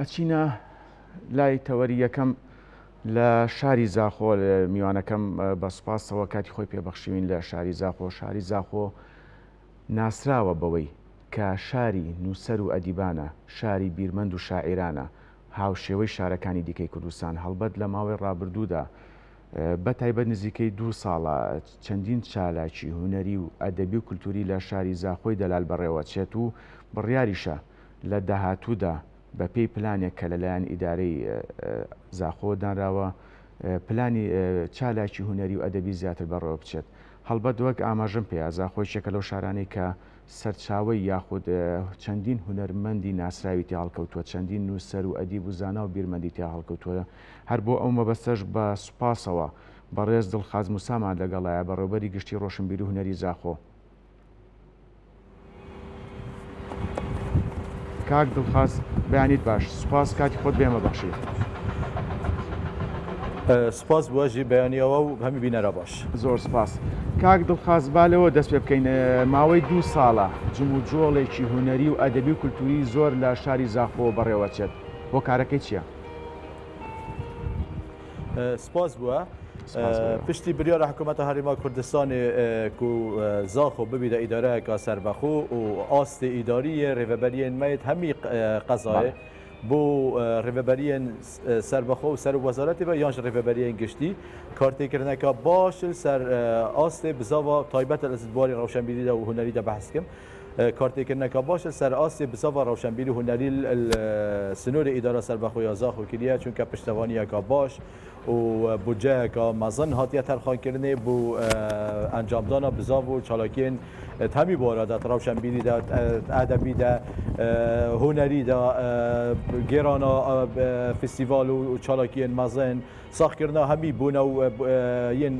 ئەچینە لای تەوەری یەکەم لە شاری زاخۆ میوانەکەم بە سوپاسەوە کاتی خۆی پێبەخشیوین لە شاری زاخۆ. شاری زاخۆ ناسراوە بەوەی کە شاری نووسەر و ئەدیبانە، شاری بیرمەند و شاعیرانە، هاوشێوەی شارەکانی دیکەی کوردستان هەڵبەت لە ماوەی ڕابردوودا بە تایبەت نزیکەی 2 ساڵە چەندین چالاکی هونەری و ئەدەبی و کولتوری لە شاری زاخۆی دەلال بەڕێوەچێت و بڕیاریشە لە داهاتوودا بە پێی پلانێک کە لەلایەن ئیدارەی زاخۆ دانراوە پلانی چالاکی هونەری و ئەدەبی زیاتر بەڕێوە بچێت. هەڵبەت وەک ئاماژەم پێیا زاخۆی یەکێکە لەو شارانەی کە سەرچاوەی یاخود چەندین هونەرمەندی ناسراوی تیا هەڵکەوتووە، چەندین نووسەر و ئەدیب و زانا و بیرمەندی تیا هەڵکەوتووە. هەر بۆ ئەو مەبەستەش بە سوپاسەوە بەڕێز دڵخاز موسامان لەگەڵایە بەڕێوەبەری گشتی ڕۆشنبیری و هونەری زاخۆ. کاک دڵخاز بەیانیت باش، سوپاس کاتی خۆت بێمە بەخشی. سپاس بۆژی بەیانیەوە و هەمی بینەرە باش. زۆر سپاس. کاک دڵخاز بالەوە دەست پێ بکەین. ماوەی 2 ساڵە جم و جۆڵێکی هونەری و ئەدەبی و کولتوری زۆر لە شاری زاخۆ بەڕێوەچێت. بۆ کارەکەی چییە؟ سپاس بووە. پشتی بریارە حکوومەتە هەرێما کوردستانی و زاخۆ ببیدە ئیدارەیەکە سەربەخۆ و ئاستی ئیداریە ڕێڤەبەریên مەیت هەمی قەزایە بۆ ڕێڤەبەریên سەربەخۆ و سەر وەزارەتی بە یانش ڕێڤەبەریên گشتی کارتێکردنەکە باش سەر ئاستێ بزاوە تایبەتە لە زیدبواری ڕەوشەنبیریدا و هونەریدا بەحسکم. کارتێکردنەکە باشە سەر ئاستی بزاوە ڕەوشەنبیری و هونەری سنووری ئیدارە سەربەخۆ یا زاخۆ کردیە چونکە پشتەوانیەکە باش و بودجەیەکە مەزن هاتیە تەرخانکردنێ بۆ ئەنجامدانا بزاو و چالاکیên هەمی بۆرەدا ڕەوشەنبیریدا ئەدەبیدا هونەریدا گێرانە فستیڤال و چالاکیên مەزن ساختکردنا هەمی بوونە و یên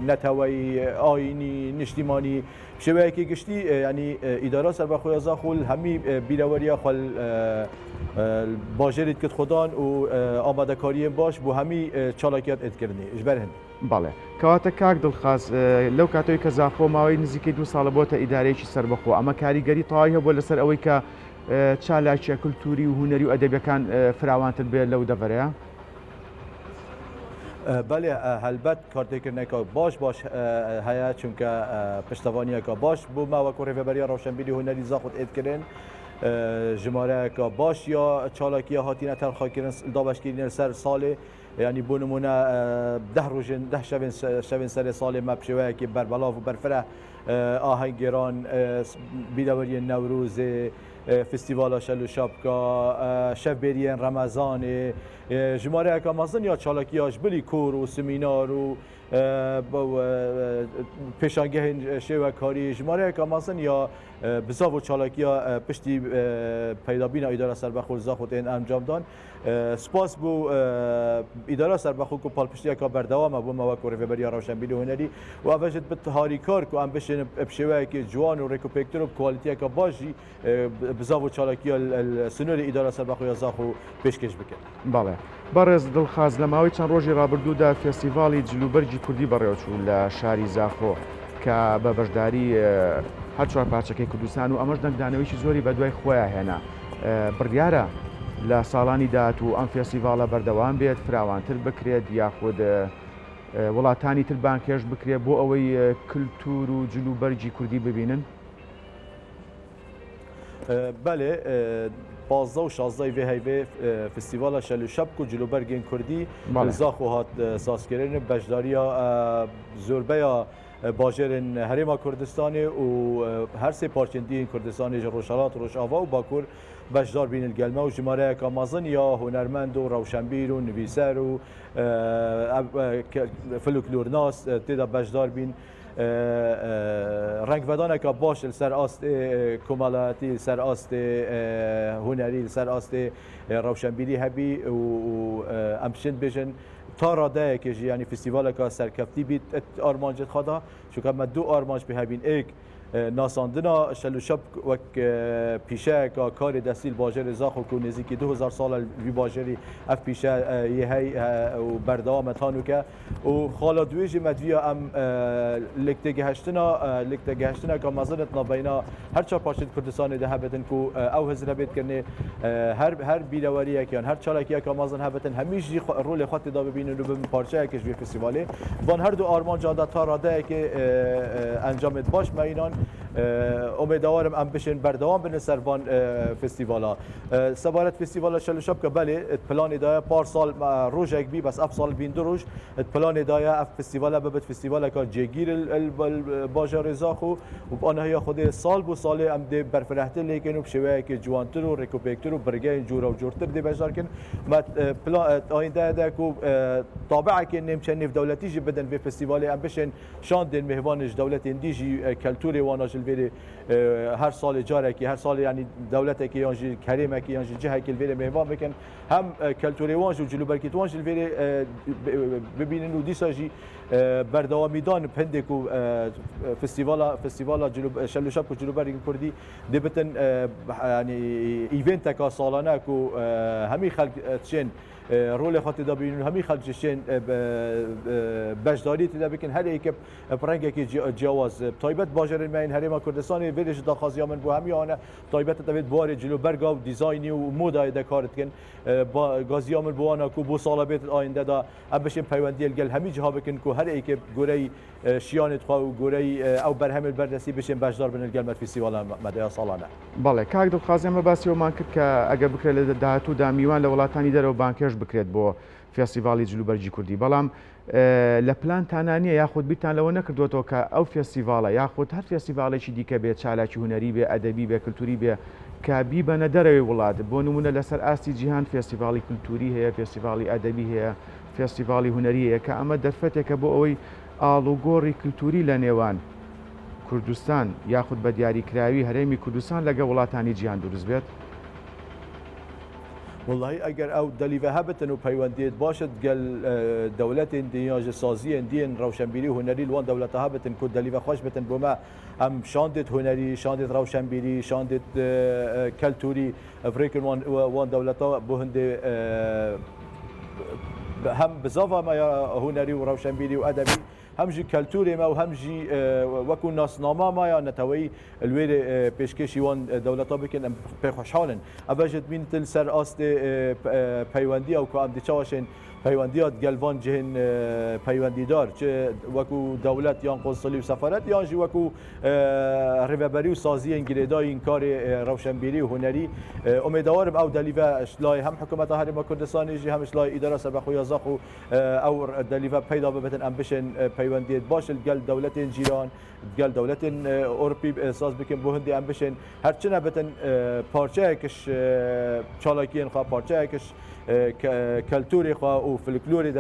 نەتەوەی ئاینی نیشتیمانی شێوەیەکی گشتی ینی ئیدارە سەربەخۆ یا زاخۆ هەمی بیرەوەریە خۆل باژێریت کرد خۆدان و ئامادەکاریên باش بۆ هەمی چالاکیات ئێدکردنی ژبەر هەن. بەڵێ کەواتە کاک دڵخاز لەو کاتەوەی کە زاخۆ ماوەی نزیکەی 2 ساڵە بۆتە ئیدارەیەکی سەربەخۆ، ئەمە کاریگەری تەواوی هەبووە لەسەر ئەوەی کە چالاکیە کولتوری و هونەری و ئەدەبیەکان فراوانتر بێت لەو دەڤەرەیە؟ بەێ هەلبەت کارتێکردنەکە باش هەیە چونکە پشتەوانیەکە باش بوو ماوەکو ڕێڤەبەریە ڕەوشەنبیری هونەری زاخۆت ئێدکردن ژمارەیەکە باش یا چالاکیە هاتیینە تەرخانکردن دابەشکردنە سەر ساڵێ ینی بۆ نمونە 10 ڕۆژێن 10 شەوێن سەرێ ساڵێ مە پشێوەیەکی بەربەڵاو و بەرفرە ئاهەنگێران بیرەوەریە نەورۆزێ فستیڤالە شەل و شەپکە شەڤبێریên ڕەمەزانێ ژمارەیەکە مەزن یا چالاکیاش بلی کۆر و سمینار و پێشانگەهێن شێوەکاری ژمارەیەکە مەزن یا بزاو و چالاکیە پشتی پەیدابینە ئیدارە سەربەخۆ زاخۆتێن ئەنجامدان. سپاس بۆ ئیدارە سەربەخۆ و پاڵپشتیەکە بەردەوامە بۆ ماوەکو ڕێڤەبەریە ڕەوشەنبیری و هونەری و ئەڤژت بت هاریکار و ئەم بشێن پشێوەیەکی جوان و ڕێکوپێکتر و کوالیتیەکە باشی بزاو و چالاکیە سنووری ئیدارە سەربەخۆ یا زاخۆ پێشکەش بکەن. بەڵێ بەڕێز دڵخاز لە ماوەی چەند ڕۆژی ڕابردوودا فێستیڤاڵی جلوبەرگی کوردی بەڕێوەچوو لە شاری زاخۆ کە بە بەشداری هەر چوار پارچەکەی کوردستان و ئەمەش دەنگدانەوەیکی زۆری بە دوای خۆیان هێنا. بڕیارە لە ساڵانی داهاتوو ئەم فێستیڤاڵە بەردەوام بێت، فراوانتر بکرێت یاخود وڵاتانی تر بانکێش بکرێت بۆ ئەوەی کللتور و جلوبەرگی کوردی ببینن؟ بەێ 15 و 16 vê heyvê festîvala şel û şepk û cilûbergên Kurdî Zaxo hat sazkirin bejdariya zorbeya bajêrên Herêma Kurdistanê û her sê parçendiyên Kurdistanê ji Rojhilat, Rojava û Bakur bejdar bînin gelme û jimareyeka mezin ya hunermend û rewşenbîr û nivîser û folklornas têda bejdar bîn. ڕنگڤدانێکە باش سەر ئاستێ کۆمەڵایەتی سەر ئاستێ هونەری سەر ئاستێ ڕەوشەنبیری هەبی و ئەم پشت بێژن تا ڕادایەکێژی ینی فستیڤالێکە سەرکەفتی بیت ئارمانجت خدا چونکە مە دوو ئارمانج پێ هەبین ئێک ناساندنا شلوشب وک پیشه که کار دستیل باجر زاخو که نزدیکی 2000 سال وی باجری اف پیشه یه هی و بردام تانو که و خالا دویج مدویا ام لکتگه هشتنا که مزنت نبینا هر چهار پارچه کردستان ده هبتن که او هزر بیت کنه هر بیروریه که هر چالکیه که مزن هبتن همیشه رول خاطی دا ببینن و به پارچه کش به فستیواله وان هر دو آرمان جاده تا راده که انجام باش مینان امیدوارم ام بشن بردوام بن سروان فستیوالا سبارت فستیوالا شلوشب که بله پلان دایا پار سال روزک بی بس اف سال بین دو روز پلان دایا اف فستیوالا ببت فستیوالا که جگیر الباجار زاخو و بانها خود سال بو سال ام ده برفرهته لیکن و بشویه که جوانتر و ریکوپکتر و برگه جورا و جورتر دی بجار کن ما پلان آینده ده کو طابعه که نمچه نف دولتی جی بدن به فستیوالا ام بشن شان دن مهوانش دولت اندیجی کلتوری واناجل بری هر سال جاره که هر سال یعنی دولت که یانجی کریمه که یانجی جهه که الویره مهمان بکن هم کلتوری وانج و جلو برکت وانج الویره ببینن و دیساجی بردوامی دان پندکو فستیوالا جلو شلوشب کو جلو برکت کردی دبتن یعنی ایونت کا سالانه کو همی خلق تشن رول خاطر دا بینن همی خلجشین بجداری تدا بکن هر یک پرنگ که جواز تایبت باجر مین هرما کردستان ویرش دا خازیامن بو همی آنه تایبت تبید بار جلو برگا و دیزاینی و مودای دا کارت کن گازیامن بو آنه کو بو سالابیت آینده دا ام بشین پیوندی الگل همی جها بکن کو هر یک گوری شیانت خوا و گوری او برهم البردسی بشین بجدار بن الگل مد فستیوال مدیا سالانه بله کاک دو خازیم باسی و مان کرد که اگر بکره دهاتو دامیوان لولاتانی داره و بانکش بکرێت بۆ فێستیڤاڵی جلوبەرجی کوردی بەڵام لە پلانتانە نییە یاخود بیرتان لەوە نەکردوێتەوە کە ئەو فێستیڤاڵە یاخود هەر فێستیڤاڵێکی دیکە بێت چالاکی هونەری بێ ئەدەبی بێ کللتوری بێ کە بیبەنە دەرەوەی وڵات بۆ نمونە لەسەر ئاستی جیهان فێستیڤاڵی کللتوری هەیە فێستیڤاڵی ئەدەبی هەیە فێستیڤاڵی هونەری هەیە کە ئەمە دەرفەتێکە بۆ ئەوەی ئاڵوگۆڕی کللتوری لە نێوان کوردستان یاخود بە دیاریکراوی هەرێمی کوردستان لەگە وڵاتانی جیهان دروست بێت. والله اگر او دلیوه هبتن و پیوندیت باشد گل دولت اندیاج سازی اندین روشنبیری هنری لوان دولت هبتن کو دلیوه خوش بتن بما ام شاندت هنری شاندت روشنبیری شاندت کلتوری افریقن وان دولت بهند هم بزاوا ما هنری و روشنبیری و ادبی همجی کلتوری ما و همجی وکو ناسنامه ما یا نتوی الویر پیشکشی وان دولتا بکن پی خوشحالن ابجد مین تل سر آست پیوندی او که ام دیچواشن پیوندیات گلوان جهن پیوندی دار چه وکو دولت یا قنصلی و سفارت یا جی وکو ریوبری و سازی انگلیدای این کار روشنبیری و هنری امیدوارم او دلیوه اشلای هم حکومت هرما کردستانی جی هم اشلای اداره سربخو یا زاخو او دلیوه پیدا ببتن ام بشن پیوندیت باش گل دولت جیران گل دولت اروپی احساس بکن بو هندی ام بشن هرچنه بتن پارچه کش چالاکی انخوا پارچه کش کلتوری خوا و فلکلوری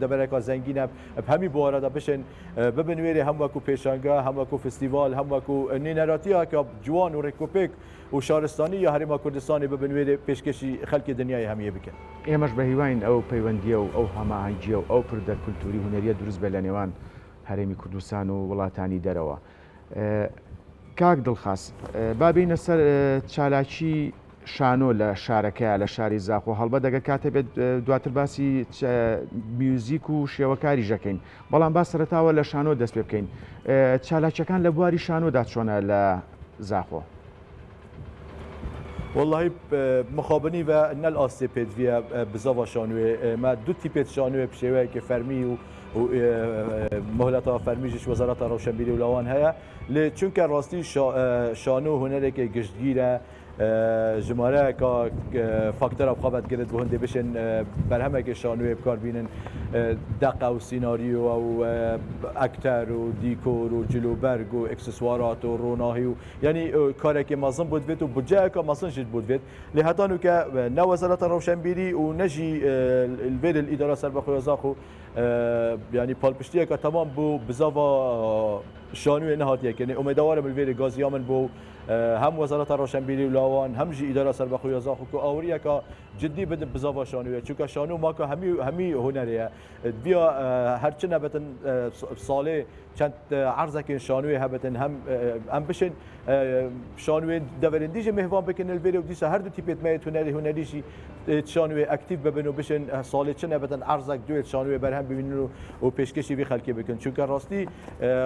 دبرک زنگینه همی بوارد بشن ببنویری هم وکو پیشانگاه هم وکو فستیوال هم وکو نینراتی ها که جوان و ریکوپیک و شارستانی یا هرما کردستانی ببنویری پیشکشی خلق دنیای همیه بکن ئێمەش بە هیواین ئەو پەیوەندیە و ئەو هەماهنگگیە و ئەو پردە کولتوری هونەریە دروست بێ لە نێوان هەرێمی کوردستان و وڵاتانی دەرەوە. کاک دڵخاس بابینە سەر چالاکی شانۆ لە شارەکەیە لە شاری زاخۆ هەڵبە دەگە کاتە بێت دواتر باسی میوزیک و شێوەکاری ژەکەین بەڵام با سەرەتاوە لە شانۆ دەست پێ بکەین چالاکیەکان لە بواری شانۆدا چۆنە لە زاخۆ. والله مخابنی و نل آسته پیدویه بزاوا شانوه ما دو تیپت شانوه بشوه که فرمی و مهلت فرمیجش وزارت روشنبیری و لاوان هیا چون که راستی شانو هنره که گشتگیره جماره که فاکتور بخوابت گرد به هنده بشن برهمه که شانوی بکار بینن دقه و سیناریو و اکتر و دیکور و جلوبرگ و اکسسوارات و روناهی و یعنی کاری که مازن بود وید و بجای که مازن شد بود وید لحتانو که نه وزارت روشنبیری و نجی الویر الاداره سربخوی زاخو یعنی پالپشتیه که تمام بو بزاوا شانوی نهاتیه که امیدوارم الویل گازیامن بو هم وزارت روشنبیری و لاوان هم جی اداره سربخوی زاخو که آوریه که جدی بدن بزاوا شانویه چون که شانو ما که همی هنریه بیا هرچی نبتن ساله چند عرضه که شانوی هبتن هم بشن شانوی دورندیج مهوان بکن الویل و دیسه هر دو تیپت میت هنریشی شانوی اکتیو ببن و بشن ساله چه نبتن عرضه دویت شانوی برهم ببینن و پیشکشی وی خلکی بکن چون که راستی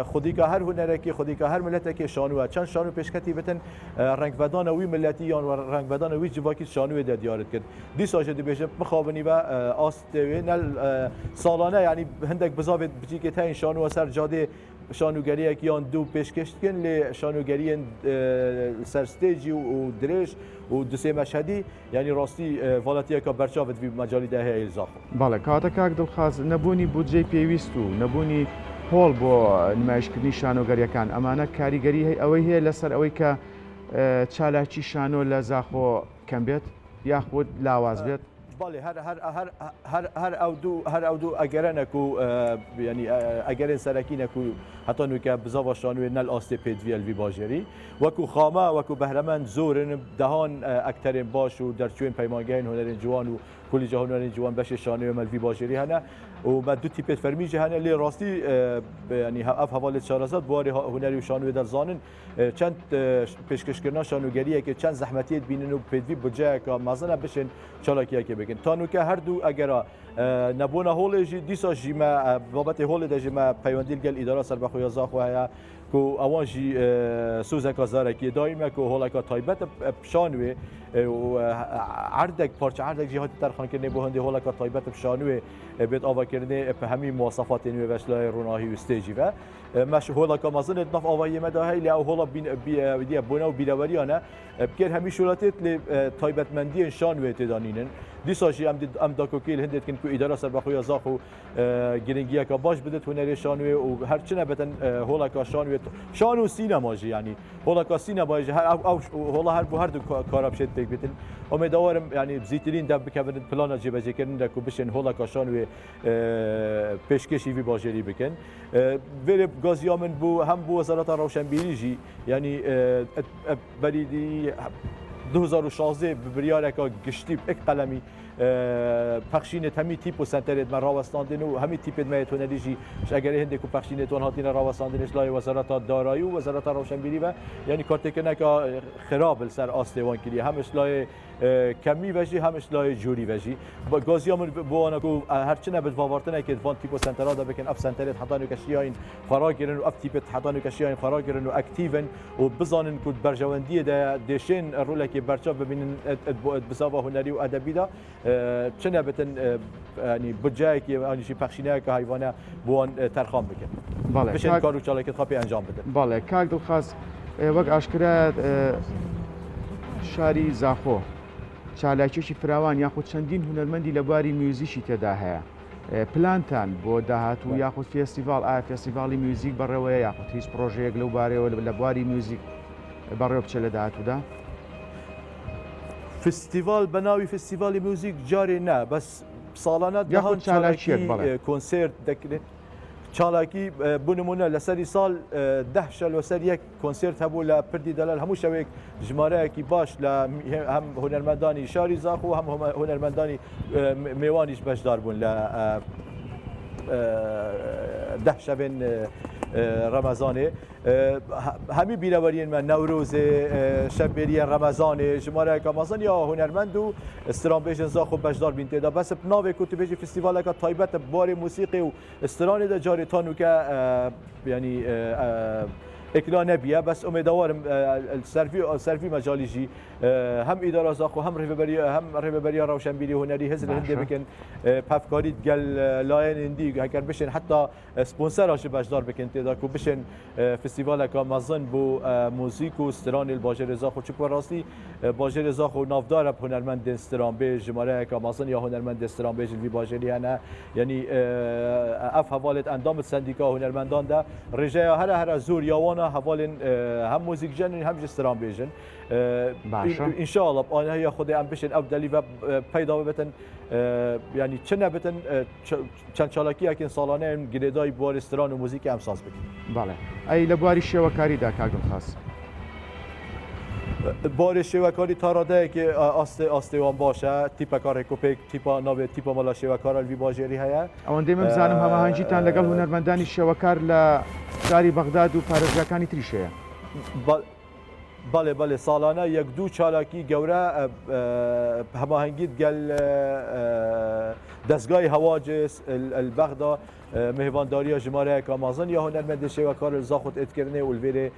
خودی که هر هنرکی خودی که هر ملت که شانوه چند شانو پیشکتی بتن رنگ بدان وی ملتی یا رنگ بدان وی جواکی شانوی ده دیارت کرد دی ساجه دی بشه مخابنی و آست نل سالانه یعنی هندک بزاوت بچی که تاین شانو سر جاده شانوگری که یان دو پیشکش کن ل شانوگری سر استیجی و درش و دو سه مشهدی یعنی راستی والاتیه که برچاوت وی مجالی ده الزاخ بالا کاتا کاک دڵخواز نەبوونی بودجێ پێویست و نەبوونی هۆڵ بۆ نمایشکردنی شانۆگەریەکان ئەمانە کاریگەری ئەوەی هەیە لەسەر ئەوەی کە چالاکی شانۆ لە زاخۆ کەم بێت یاخود لاواز بێت بالي هر او دو اگرنکو یعنی اگرن سرکینکو حتی نو که بزاوا شانوی نل آسته پیدویل وی باجری وکو خامه وکو بهرمند زورن دهان اکترین باش و در چوین پیمانگین هنرین جوان و کلی جهان هنرین جوان بشه شانوی مل وی باجری هنه و ما دو تیپت فرمیجه هنه لی راستی یعنی اف حواله شارزات بواری هنری و شانوی در زانن چند پیشکش کردن شانوگریه که چند زحمتیت بینن و پیدوی بجه که مازن بشن چالاکیه که بگن تانو که هر دو اگر نبونه هول جی دیسا جی ما بابت هول ده جی ما پیوندیل گل اداره سربخوی زاخو هيا کو اوان جی سوزکا زارکی دائما کو هولا کا تایبت شانوی و عردك پارچه عردك جهات ترخان کنه به هنده هولا کا تایبت شانوی بیت آوا کرده به همین مواصفات نوی وشلای روناهی و استیجی و مش هولا کا مازن نف آوایی مداهی لی او هولا بی بونا و بیداوریانه بکر همین شولاتت لی تایبت مندی شانوی تدانینن دیساشی ام داکوکیل هندت کن کو اداره سربخوی زاخو گرینگیا کا باش بدت هنری شانوی و هر چنه بتن هولا کا شانوی شانو سینما جی یعنی هولا کا سینما جی او هولا هر دو کاراب شد تک بتن امیدوارم یعنی بزیترین دب بکن پلان جیب جکن دکو بشن هولا کا شانوی پیشکشی وی باجری بکن ولی گازیامن بو هم بو وزارت روشنبیری جی یعنی بریدی 2016 بریاره که گشتی یک قلمی پخشین همی تیپ و سنترت من راوستاندن و همی تیپ میت هنریجی اگر هندی کو پخشین تون هاتین راوستاندنش لای وزارت دارایی و وزارت روشنبیری و یعنی کارت کنه که خراب سر آستوان کلی همش لای کمی وجی همش لای جوری وجی با گازیامون با آنها کو هرچی نبود واورتنه که وان تیپ و سنترها دا بکن اف سنترت حتی نکشیاین فرا گیرن و اف تیپ حتی نکشیاین فرا گیرن و اکتیون و بزانن کو برجواندی ده دشین رول که برچا ببینن بساوا هنری و ادبی دا چنه بتن یعنی بجایی که آنیشی پخشینه که حیوانه بوان ترخام بکن باله بشن کارو چاله که خاپی انجام بده باله کاک دڵخواز وەک ئاشکرا شاری زاخۆ چالاکیێکی فراوان یاخود چەندین هونەرمەندی لە بواری میوزیشی تێدا هەیە پلانتان بۆ داهاتوو یاخود فێستیڤال ئایا فێستیڤاڵی میوزیک بەڕێوەیە یاخود هیچ پرۆژەیەک لەو بارەوە لە بواری میوزیک بەڕێوە بچێت لە داهاتوودا فستیوال بناوی فستیوالی موزیک جاری نه بس سالانه دهان چالاکی کنسرت دکرد چالاکی بنمونه لسری سال 10 شل و سر یک کنسرت هبو لپردی دلال همو شویک جماره کی باش ل هم هنرمندانی شاری زاخو هم هنرمندانی میوانیش بشدار بون ل 10 شبن رمضانه همی بیروارین من نوروز شبیری رمضان جماره رمضان یا هنرمند و استرانبیجن زاخو بشدار بین تدا بس ناوی کتبیجی فستیوال که تایبت بار موسیقی و استران ده جاری تانو که یعنی اکلا نبیه بس امیدوارم سرفی مجالی جی هم اداره زاخو هم رهبری روشنبیری هنری هزل هنده بکن پفکاری گل لاین اندی اگر بشن حتی سپانسراش بشدار بکن تدا کو بشن فستیوال که مزن بو موزیک و استران الباجر زاخو چه راستی باجر زاخو نافدار هنرمند استران به جماره که مزن یا هنرمند استران به وی باجری انا یعنی اف حوالت اندام سندیکا هنرمندان ده رجا هر زور یاوانا سالانه حوالن هم موزیک جن هم جستران بیجن ان شاء الله آنها هي خود ام بشن او دلی و پیدا بتن یعنی چه نبتن چند چالاکی اکن سالانه گریدای بارستران و موزیک هم ساز بکن. بله ای لبواری شوکاری دا کاغم خاص بار شوکاری تاراده که آسته وان باشه تیپ کار کوپک تیپ ناو تیپ مالا شوکار الوی باجری هیا اون دیم بزنم همه هنجی تان لگل هنرمندانی شوکار ل شاری بغداد و پارێزگاکانی تریشەیە. بله سالانه یک دو چالاکی گوره هماهنگیت گل دستگاه هواجس البغدا مهوانداری جماره کامازن یا هنرمند شوکار زاخت اتکرنه والویره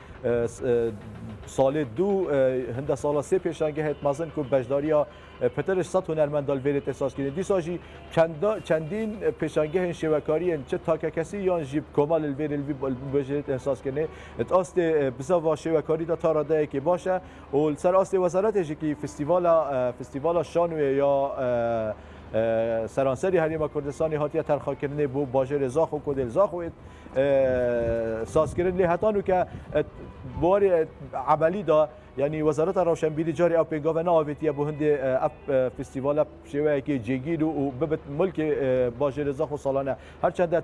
سال دو هنده سال سه پیشانگه هت مازن کو بجداریا پترش صد هنرمند الویره احساس کنید دیساجی چندین پیشانگه شوکاری چه تا کسی یا جیب کمال الویره بجدت احساس کنه ات است بزاوا شوکاری دا تاراده که باشه و سر است وزارتش که فستیوال شانوی یا سرانسری حریم کردستانی هاتیه ترخا کردن بو باجر زاخ و کدل زاخ و ساز کردن لحتانو که باری عملی دا یعنی وزارت روشنبیری جاری او پیگاو ناویتیه بو هند فستیوال شوی که جگیر و ببت ملک باجر زاخ و سالانه هرچند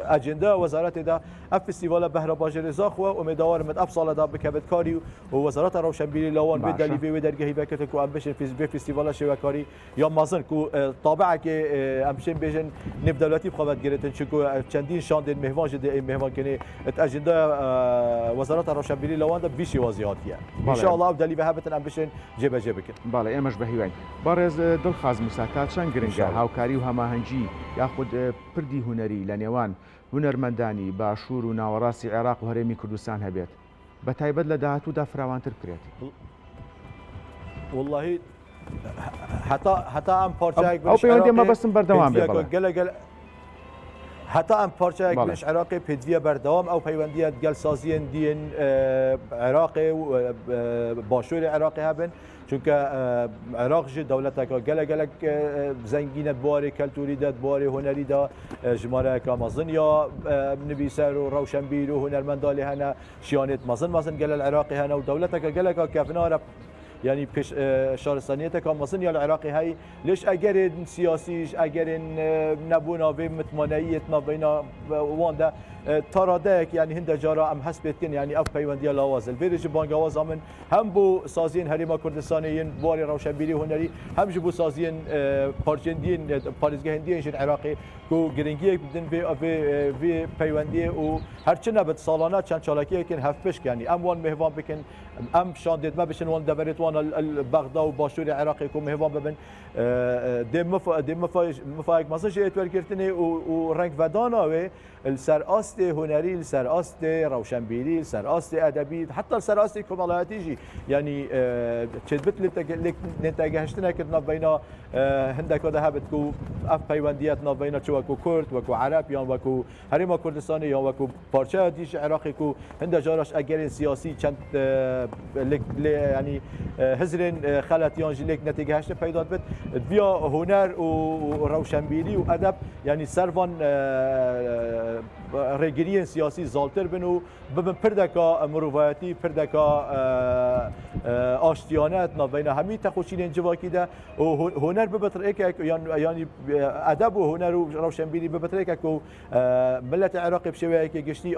اجنده وزارت دا اف فستیوال بهره باجر زاخ و امیدوار مد اف سال دا بکبت کاری و وزارت روشنبیری لوان به دلیوی و درگهی بکت کو امبشن فستیوال شوکاری یا مازن کو طابعه که امشن بیژن نب دولتی بخواد گرفتن چکو چندین شاند مهمان جده مهمان کنه اجنده وزارت روشنبیری لوان دا بیشی وازیاتیه ان شاء الله دلی به هبتن امبشن جبه بکن. بله ایمش بهیوان بارز دلخواز مساعدت چند گرنگه هاوکاری و هماهنگی یاخود پردی هنری لنیوان هنرمندانی باشور و ناوەڕاستی عێراق و هەرێمی کوردستان هەبێت بە تایبەت لە داهاتوودا فراوانتر بکرێت. والله حتا ئەم پارچەیەک ئەو پەیوەندی ئەمە بەستم بەردەوام بێت حتا ئەم پارچەیەک بنش عێراقی پێدویە بەردەوام ئەو پەیوەندیە گەلسازیên دیên عێراقی و باشووری عێراقی هەبن چونکە عێراق جی دەوڵەتێکە gelek زەنگینە بواری کەلتوریدا بواری هونەریدا ژمارەیەکە مەزن یا نویسەر و ڕەوشەنبیر و هونەرمەندا لێ هەنە شیانێت مەزن گەل العێراقی هەنە و دەوڵەتێکە gelekە کەفنارە يعني پیش شارستانیت که مصن یا العراقی هایی ليش اگر سیاسیش اگر نبونا و متمانعیت ما بین وانده تراده يعني هند جارا ام حسبتين يعني اف پیوندی لاوازل بیرج بانگاواز من هم بو سازین حریم کردستانیین بواری روشنبیری هنری هم بو سازین پارچندین پارێزگەهێندیên ji عراقی کو گرنگی بدن و پیوندی و هرچی نبت سالانه چند چالاکیکن هفت پشک يعني ام وان مهوان بکن ام شاندید ما بشن وان دبرت وان البغداد و باشور عراقی کو مهوان ببن دم مفايق مصر جيت وركرتني ورنك فدانا و السراست هنري السراست روشنبيري السراست ادبي حتى السراست كمالاتيجي يعني تشبت لتجهشتنا كنا بين هندك ذهبت كو اف بيوندياتنا بين وكو كرد وكو عرب يان وكو حريم كردستاني يان وكو بارچه ديش عراقي كو هند جارش اگر سياسي چند يعني هزرين خلت يان جلك نتيجهشت پیدا بت بیا هنر و روشنبیری و ادب یعنی سروان رگیری سیاسی زالتر بنو ببن پردکا مروایتی پردکا آشتیانت نبین همی تخوشین جواکی ده و هنر ببتر ایک یعنی ادب و هنر و روشنبیری ببتر ایک کو ملت عراق بشوی که گشتی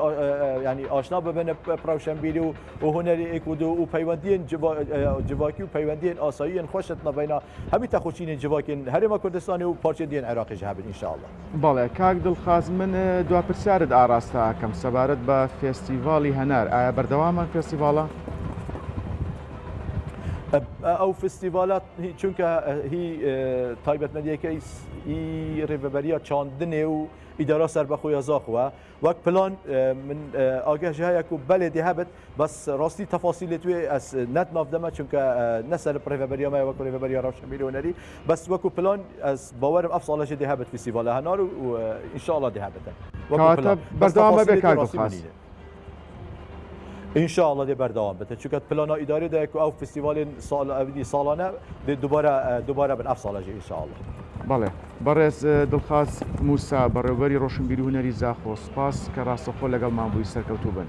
یعنی آشنا ببن روشنبیری و هنری ایک و پیوندی جواکی و پیوندی آسایی خوشت نبین همی تخوشین جواکن هرم کردستانی و پارچه دین عراقی جهبن ان شاء الله. بالا کاک دڵخواز من دو پرسیارت ئاراستا کەم سەبارەت بە فێستیڤاڵی هەنار ئایا بەردەوامە فێستیڤاڵە؟ او فستیوالات چونکە هی تایبەتمەندیەکەی هی ڕێڤەبەریە چاندنێ و ئیدارە سەربەخۆیە زاخوە وەک پلان من ئاگەژ هەیەک و بەلێ دێهەبێت بەس ڕاستی تەفاسیلی توێ ئەس نەتناف دەمە چونکە نەسەر ڕێڤەبەریەمە وەک ڕێڤەبەریە ڕەوشەنبیری هونەری بەس وەکو پلان ئەس باوەرم ئەف ساڵەژێ دێهەبێت فستیڤالە هەنار و ئینشاءڵڵا دێهەبێتە کەواتە بەردەوامە بێ کاک دڵخواز. ان شاء الله دي بردوام بته چونکه پلانا اداری ده او فستیوال سالانه دوباره بن افصال ان شاء الله. بەڵێ بەڕێز دڵخواز موسا بەڕێوەبەری ڕۆشنبیری هونەری زاخۆ سپاس کە ڕاستەخۆ لەگەڵ مابووی سەرکەوتوو بن.